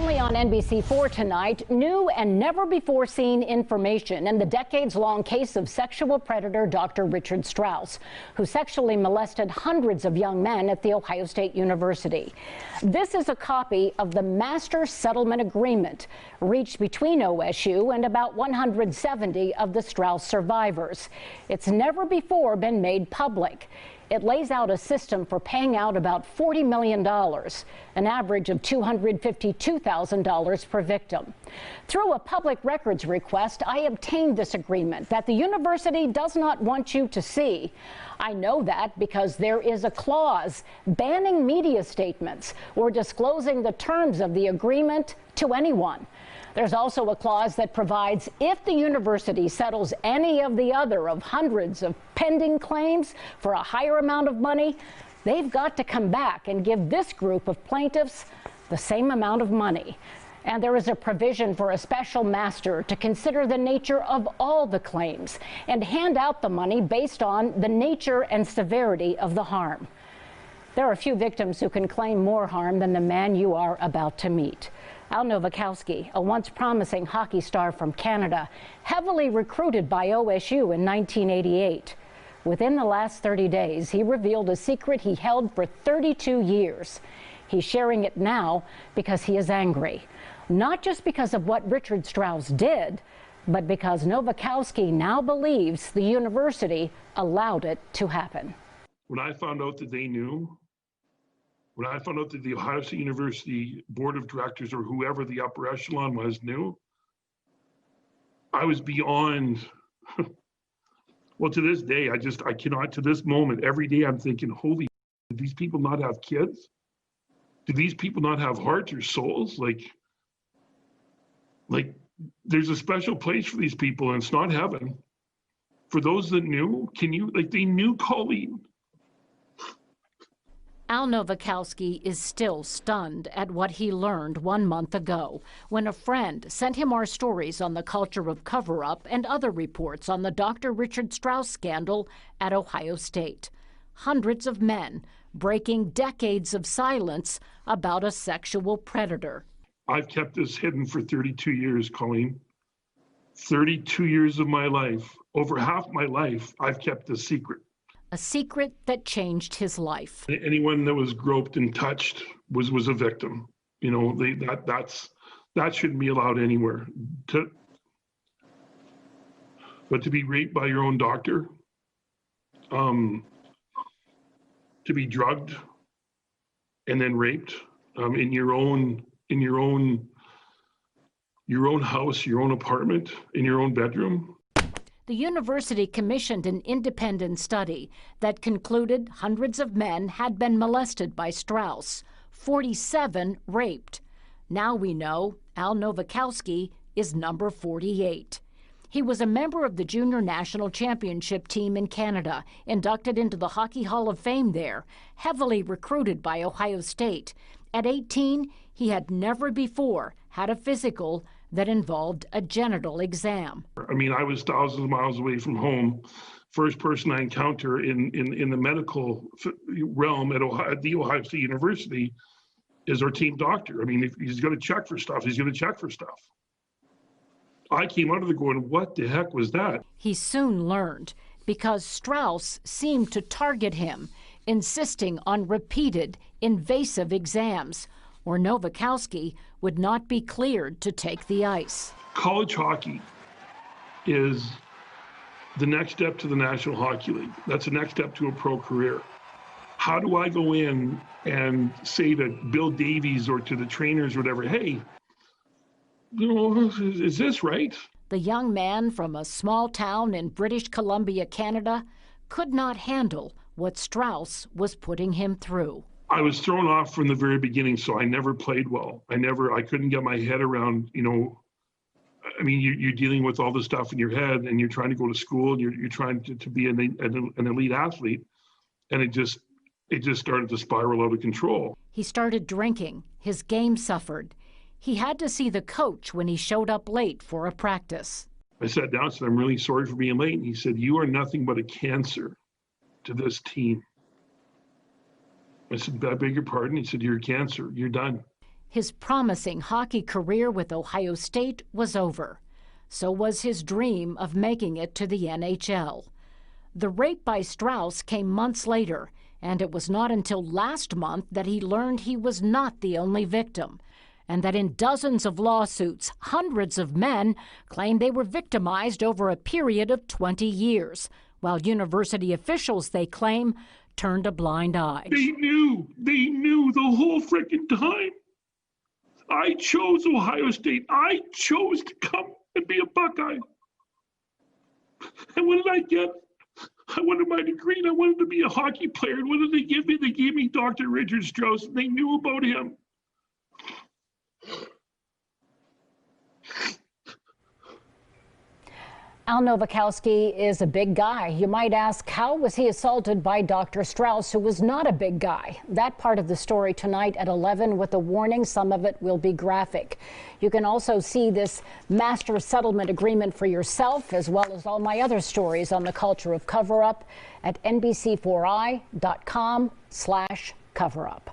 Only on NBC4 tonight, new and never-before-seen information in the decades-long case of sexual predator Dr. Richard Strauss, who sexually molested hundreds of young men at The Ohio State University. This is a copy of the Master Settlement Agreement reached between OSU and about 170 of the Strauss survivors. It's never before been made public. It lays out a system for paying out about $40 million, an average of $252,000 per victim. Through a public records request, I obtained this agreement that the university does not want you to see. I know that because there is a clause banning media statements or disclosing the terms of the agreement to anyone. There's also a clause that provides if the university settles any of the other of hundreds of pending claims for a higher amount of money, they've got to come back and give this group of plaintiffs the same amount of money. And there is a provision for a special master to consider the nature of all the claims and hand out the money based on the nature and severity of the harm. There are few victims who can claim more harm than the man you are about to meet. Al Nowakowski, a once promising hockey star from Canada, heavily recruited by OSU in 1988. Within the last 30 days, he revealed a secret he held for 32 years. He's sharing it now because he is angry. Not just because of what Richard Strauss did, but because Nowakowski now believes the university allowed it to happen. When I found out that they knew, when I found out that the Ohio State University Board of Directors or whoever the upper echelon was knew, I was beyond, well, to this day, I cannot, to this moment, every day I'm thinking, holy, do these people not have kids? Do these people not have hearts or souls? Like there's a special place for these people and it's not heaven. For those that knew, they knew Colleen. Al Nowakowski is still stunned at what he learned 1 month ago when a friend sent him our stories on the culture of cover-up and other reports on the Dr. Richard Strauss scandal at Ohio State. Hundreds of men breaking decades of silence about a sexual predator. I've kept this hidden for 32 years, Colleen. 32 years of my life, over half my life, I've kept this secret. A secret that changed his life. Anyone that was groped and touched was a victim. You know, that shouldn't be allowed anywhere. But to be raped by your own doctor, to be drugged and then raped in your own house, your own apartment, in your own bedroom. The university commissioned an independent study that concluded hundreds of men had been molested by Strauss, 47 raped. Now we know Al Nowakowski is number 48. He was a member of the junior national championship team in Canada, inducted into the Hockey Hall of Fame there, heavily recruited by Ohio State. At 18, he had never before had a physical that involved a genital exam. I mean, I was thousands of miles away from home. First person I encounter in the medical realm at the Ohio State University is our team doctor. I mean, if he's going to check for stuff, he's going to check for stuff. I came out of there going, what the heck was that? He soon learned because Strauss seemed to target him, insisting on repeated invasive exams, or Nowakowski would not be cleared to take the ice. College hockey is the next step to the National Hockey League. That's the next step to a pro career. How do I go in and say to Bill Davies or to the trainers or whatever, hey, you know, is this right? The young man from a small town in British Columbia, Canada, could not handle what Strauss was putting him through. I was thrown off from the very beginning, so I never played well. I couldn't get my head around, you know, I mean, you're dealing with all this stuff in your head and you're trying to go to school and you're trying to be an elite athlete. And it just started to spiral out of control. He started drinking. His game suffered. He had to see the coach when he showed up late for a practice. I sat down and said, I'm really sorry for being late. And he said, you are nothing but a cancer to this team. I said, I beg your pardon? He said, you're a cancer. You're done. His promising hockey career with Ohio State was over. So was his dream of making it to the NHL. The rape by Strauss came months later, and it was not until last month that he learned he was not the only victim, and that in dozens of lawsuits, hundreds of men claim they were victimized over a period of 20 years, while university officials, they claim, turned a blind eye. They knew the whole frickin' time. I chose Ohio State. I chose to come and be a Buckeye. And what did I get? I wanted my degree and I wanted to be a hockey player. And what did they give me? They gave me Dr. Richard Strauss. They knew about him. Al Nowakowski is a big guy. You might ask, how was he assaulted by Dr. Strauss, who was not a big guy? That part of the story tonight at 11 with a warning. Some of it will be graphic. You can also see this master settlement agreement for yourself, as well as all my other stories on the culture of cover-up at NBC4i.com/coverup.